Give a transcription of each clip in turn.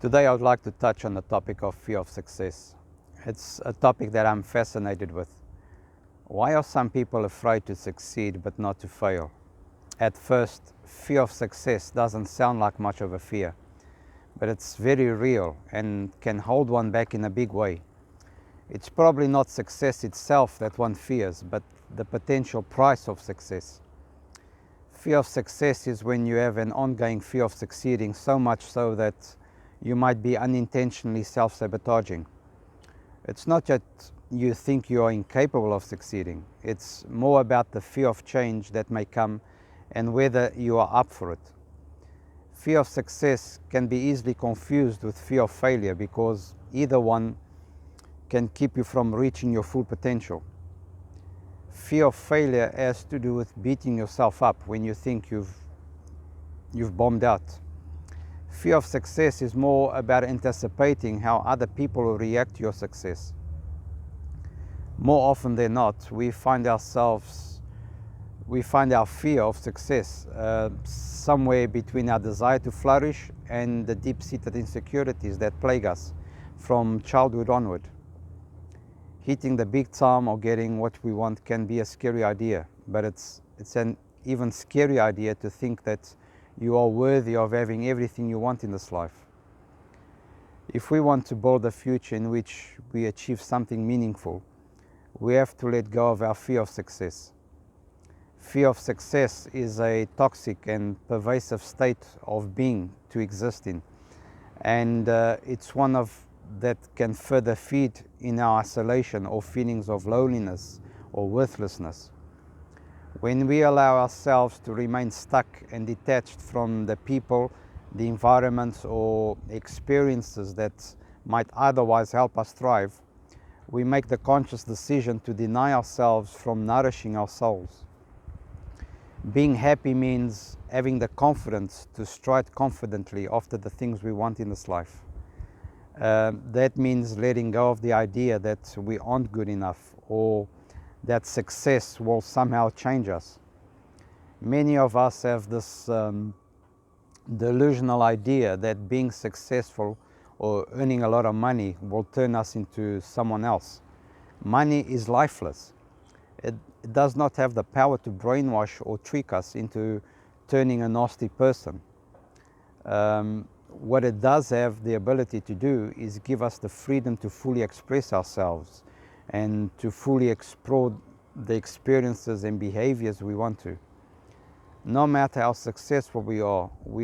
Today I would like to touch on the topic of fear of success. It's a topic that I'm fascinated with. Why are some people afraid to succeed but not to fail? At first, fear of success doesn't sound like much of a fear, but it's very real and can hold one back in a big way. It's probably not success itself that one fears, but the potential price of success. Fear of success is when you have an ongoing fear of succeeding, so much so that you might be unintentionally self-sabotaging. It's not that you think you are incapable of succeeding. It's more about the fear of change that may come and whether you are up for it. Fear of success can be easily confused with fear of failure because either one can keep you from reaching your full potential. Fear of failure has to do with beating yourself up when you think you've bombed out. Fear of success is more about anticipating how other people will react to your success. More often than not, we find our fear of success somewhere between our desire to flourish and the deep-seated insecurities that plague us from childhood onward. Hitting the big time or getting what we want can be a scary idea, but it's an even scary idea to think that you are worthy of having everything you want in this life. If we want to build a future in which we achieve something meaningful, we have to let go of our fear of success. Fear of success is a toxic and pervasive state of being to exist in, and it's one that can further feed in our isolation or feelings of loneliness or worthlessness. When we allow ourselves to remain stuck and detached from the people, the environments or experiences that might otherwise help us thrive, we make the conscious decision to deny ourselves from nourishing our souls. Being happy means having the confidence to stride confidently after the things we want in this life. That means letting go of the idea that we aren't good enough or that success will somehow change us. Many of us have this delusional idea that being successful or earning a lot of money will turn us into someone else. Money is lifeless. It does not have the power to brainwash or trick us into turning a nasty person. What it does have the ability to do is give us the freedom to fully express ourselves and to fully explore the experiences and behaviors we want to. No matter how successful we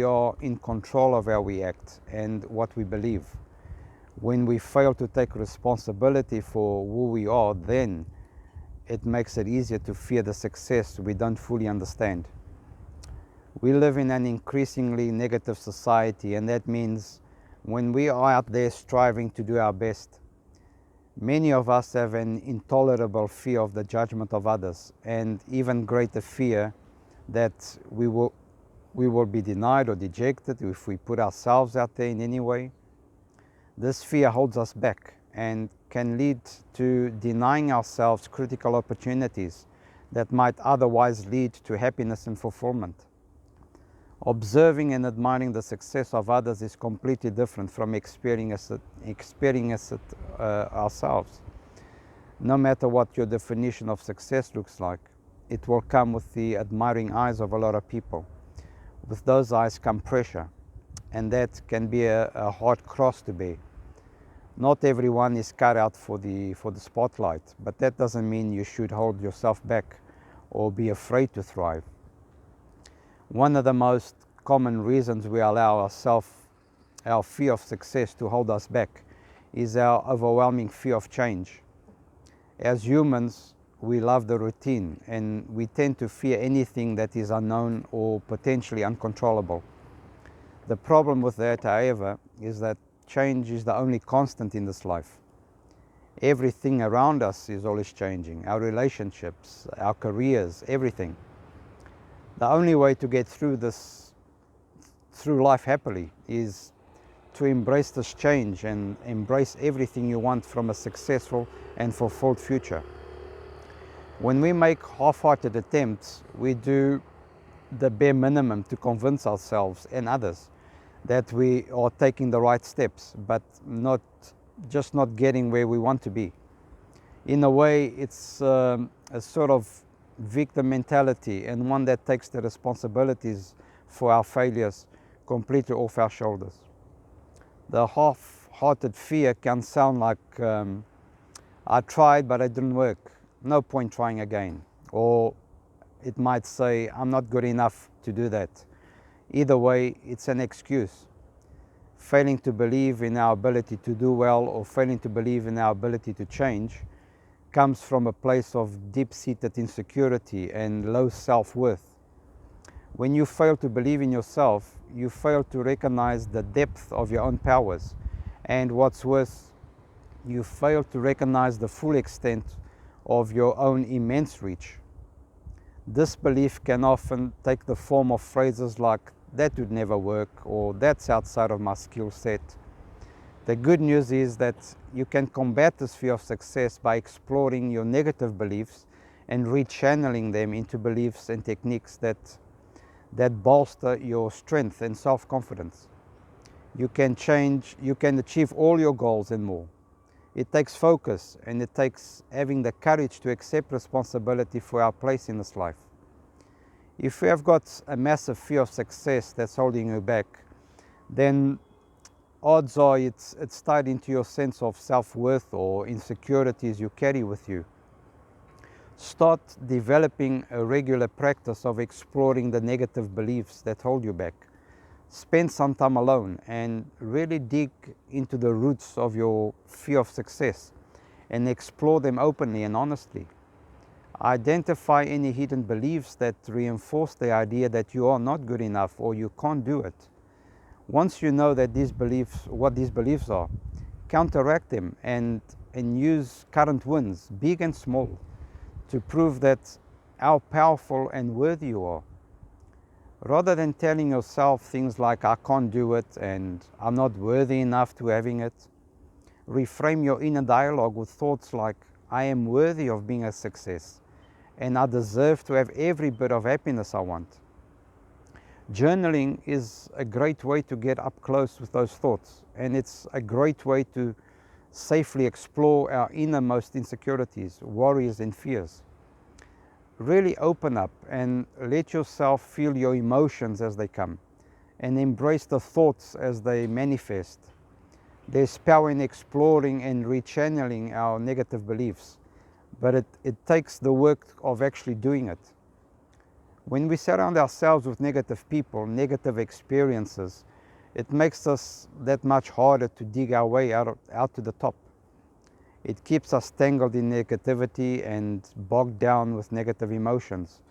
are in control of how we act and what we believe. When we fail to take responsibility for who we are, then it makes it easier to fear the success we don't fully understand. We live in an increasingly negative society, and that means when we are out there striving to do our best, many of us have an intolerable fear of the judgment of others, and even greater fear that we will be denied or dejected if we put ourselves out there in any way. This fear holds us back and can lead to denying ourselves critical opportunities that might otherwise lead to happiness and fulfillment. Observing and admiring the success of others is completely different from experiencing it ourselves. No matter what your definition of success looks like, it will come with the admiring eyes of a lot of people. With those eyes come pressure, and that can be a hard cross to bear. Not everyone is cut out for the spotlight, but that doesn't mean you should hold yourself back or be afraid to thrive. One of the most common reasons we allow our fear of success to hold us back is our overwhelming fear of change. As humans, we love the routine, and we tend to fear anything that is unknown or potentially uncontrollable. The problem with that, however, is that change is the only constant in this life. Everything around us is always changing, our relationships, our careers, everything. The only way to get through life happily is to embrace this change and embrace everything you want from a successful and fulfilled future. When we make half-hearted attempts, we do the bare minimum to convince ourselves and others that we are taking the right steps, but just not getting where we want to be. In a way, it's a sort of victim mentality, and one that takes the responsibilities for our failures completely off our shoulders. The half-hearted fear can sound like, I tried but it didn't work, no point trying again. Or it might say, I'm not good enough to do that. Either way, it's an excuse. Failing to believe in our ability to do well, or failing to believe in our ability to change, comes from a place of deep-seated insecurity and low self-worth. When you fail to believe in yourself, you fail to recognize the depth of your own powers, and what's worse, you fail to recognize the full extent of your own immense reach. This belief can often take the form of phrases like, that would never work, or that's outside of my skill set. The good news is that you can combat this fear of success by exploring your negative beliefs and rechanneling them into beliefs and techniques that bolster your strength and self-confidence. You can achieve all your goals and more. It takes focus, and it takes having the courage to accept responsibility for our place in this life. If you have got a massive fear of success that's holding you back, then odds are it's tied into your sense of self-worth or insecurities you carry with you. Start developing a regular practice of exploring the negative beliefs that hold you back. Spend some time alone and really dig into the roots of your fear of success and explore them openly and honestly. Identify any hidden beliefs that reinforce the idea that you are not good enough or you can't do it. Once you know that what these beliefs are, counteract them and use current wins, big and small, to prove that how powerful and worthy you are. Rather than telling yourself things like, I can't do it and I'm not worthy enough to having it, reframe your inner dialogue with thoughts like, I am worthy of being a success and I deserve to have every bit of happiness I want. Journaling is a great way to get up close with those thoughts, and it's a great way to safely explore our innermost insecurities, worries and fears. Really open up and let yourself feel your emotions as they come, and embrace the thoughts as they manifest. There's power in exploring and rechanneling our negative beliefs, but it takes the work of actually doing it. When we surround ourselves with negative people, negative experiences, it makes us that much harder to dig our way out to the top. It keeps us tangled in negativity and bogged down with negative emotions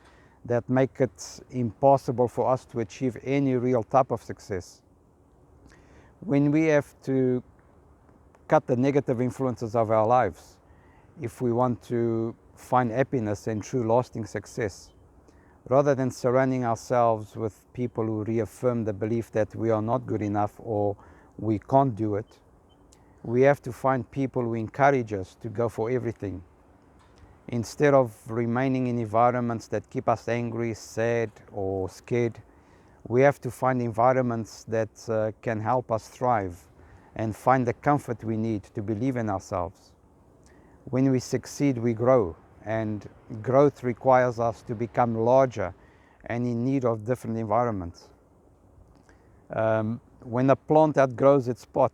that make it impossible for us to achieve any real type of success. When we have to cut the negative influences of our lives, if we want to find happiness and true lasting success, rather than surrounding ourselves with people who reaffirm the belief that we are not good enough or we can't do it, we have to find people who encourage us to go for everything. Instead of remaining in environments that keep us angry, sad, or scared, we have to find environments that can help us thrive and find the comfort we need to believe in ourselves. When we succeed, we grow, and growth requires us to become larger and in need of different environments. When a plant outgrows its pot,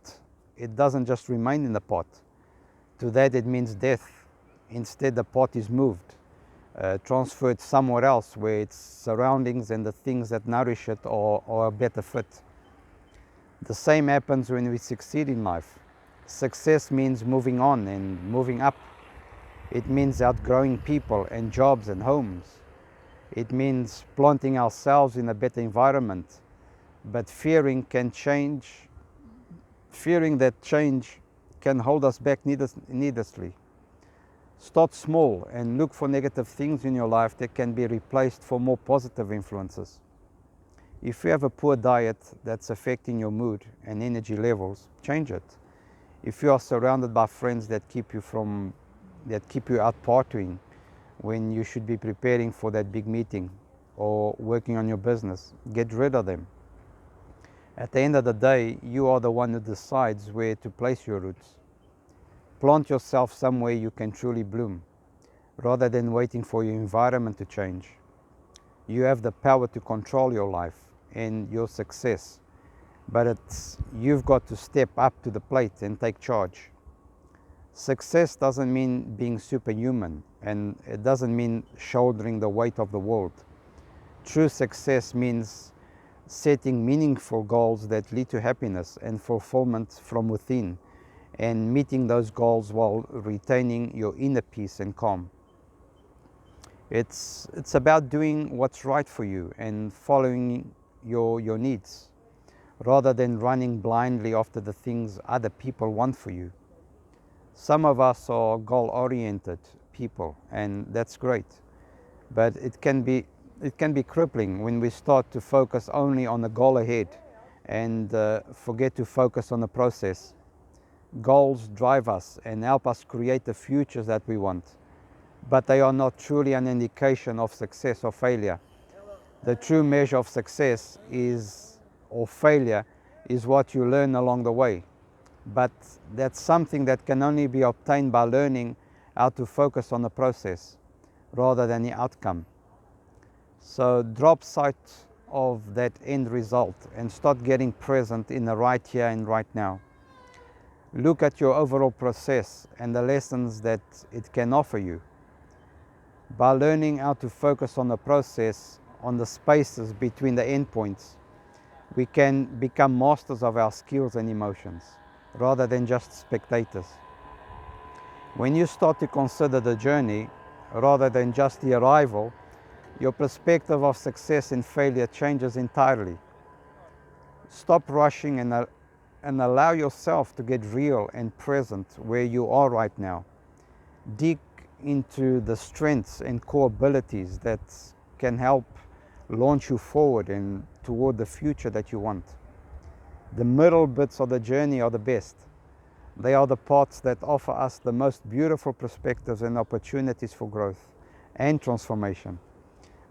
it doesn't just remain in the pot. To that it means death. Instead, the pot is moved, transferred somewhere else where its surroundings and the things that nourish it are a better fit. The same happens when we succeed in life. Success means moving on and moving up. It means outgrowing people and jobs and homes. It means planting ourselves in a better environment. But fearing that change can hold us back needlessly. Start small and look for negative things in your life that can be replaced for more positive influences. If you have a poor diet that's affecting your mood and energy levels, change it. If you are surrounded by friends that keep you out partying when you should be preparing for that big meeting or working on your business, get rid of them. At the end of the day, you are the one who decides where to place your roots. Plant yourself somewhere you can truly bloom, rather than waiting for your environment to change. You have the power to control your life and your success, but you've got to step up to the plate and take charge. Success doesn't mean being superhuman, and it doesn't mean shouldering the weight of the world. True success means setting meaningful goals that lead to happiness and fulfillment from within, and meeting those goals while retaining your inner peace and calm. It's about doing what's right for you and following your needs, rather than running blindly after the things other people want for you. Some of us are goal-oriented people, and that's great, but it can be crippling when we start to focus only on the goal ahead and forget to focus on the process. Goals drive us and help us create the futures that we want, but they are not truly an indication of success or failure. The true measure of success or failure is what you learn along the way, but that's something that can only be obtained by learning how to focus on the process rather than the outcome. So drop sight of that end result and start getting present in the right here and right now. Look at your overall process and the lessons that it can offer you. By learning how to focus on the process, on the spaces between the endpoints, we can become masters of our skills and emotions, rather than just spectators. When you start to consider the journey, rather than just the arrival, your perspective of success and failure changes entirely. Stop rushing and allow yourself to get real and present where you are right now. Dig into the strengths and core abilities that can help launch you forward and toward the future that you want. The middle bits of the journey are the best. They are the parts that offer us the most beautiful perspectives and opportunities for growth and transformation.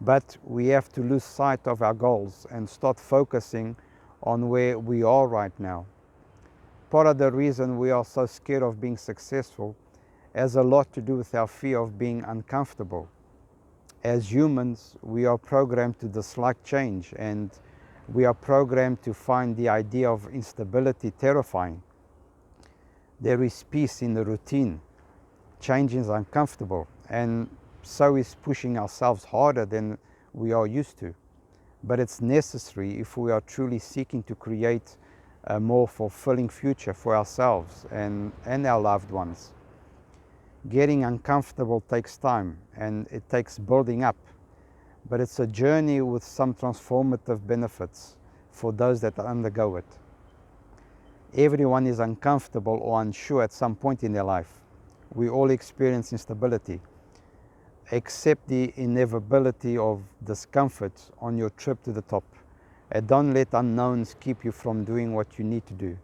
But we have to lose sight of our goals and start focusing on where we are right now. Part of the reason we are so scared of being successful has a lot to do with our fear of being uncomfortable. As humans, we are programmed to dislike change, and we are programmed to find the idea of instability terrifying. There is peace in the routine. Change is uncomfortable, and so is pushing ourselves harder than we are used to. But it's necessary if we are truly seeking to create a more fulfilling future for ourselves and our loved ones. Getting uncomfortable takes time, and it takes building up, but it's a journey with some transformative benefits for those that undergo it. Everyone is uncomfortable or unsure at some point in their life. We all experience instability. Accept the inevitability of discomfort on your trip to the top, and don't let unknowns keep you from doing what you need to do.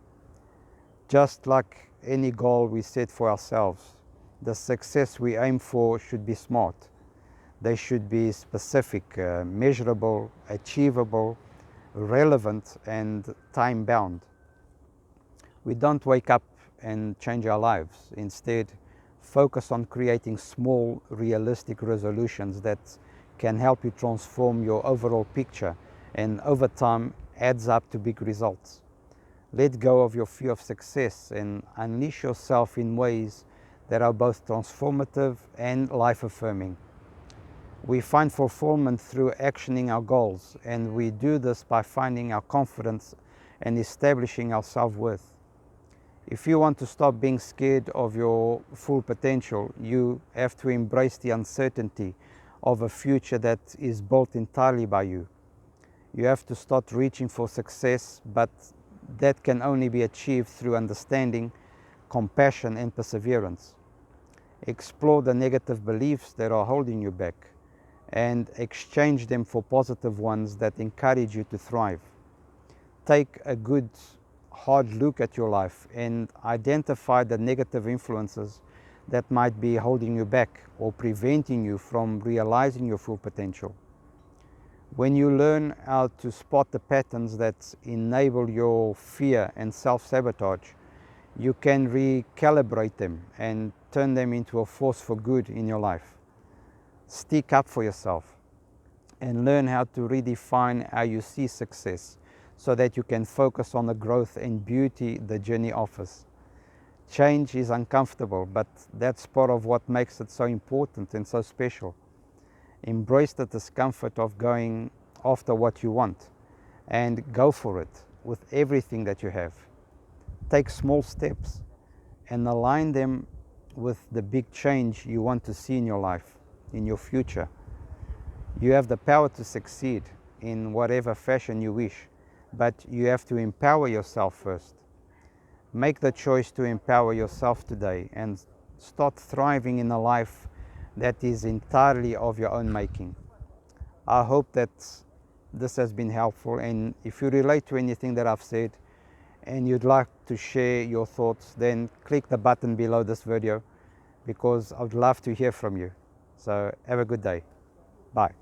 Just like any goal we set for ourselves, the success we aim for should be smart. They should be specific, measurable, achievable, relevant, and time-bound. We don't wake up and change our lives. Instead, focus on creating small, realistic resolutions that can help you transform your overall picture, and over time adds up to big results. Let go of your fear of success and unleash yourself in ways that are both transformative and life-affirming. We find fulfillment through actioning our goals, and we do this by finding our confidence and establishing our self-worth. If you want to stop being scared of your full potential, you have to embrace the uncertainty of a future that is built entirely by you. You have to start reaching for success, but that can only be achieved through understanding, compassion, and perseverance. Explore the negative beliefs that are holding you back and exchange them for positive ones that encourage you to thrive. Take a good, hard look at your life and identify the negative influences that might be holding you back or preventing you from realizing your full potential. When you learn how to spot the patterns that enable your fear and self-sabotage, you can recalibrate them and turn them into a force for good in your life. Stick up for yourself and learn how to redefine how you see success so that you can focus on the growth and beauty the journey offers. Change is uncomfortable, but that's part of what makes it so important and so special. Embrace the discomfort of going after what you want and go for it with everything that you have. Take small steps and align them with the big change you want to see in your life, in your future. You have the power to succeed in whatever fashion you wish, but you have to empower yourself first. Make the choice to empower yourself today and start thriving in a life that is entirely of your own making. I hope that this has been helpful, and if you relate to anything that I've said and you'd like to share your thoughts, then click the button below this video because I'd love to hear from you. So have a good day. Bye.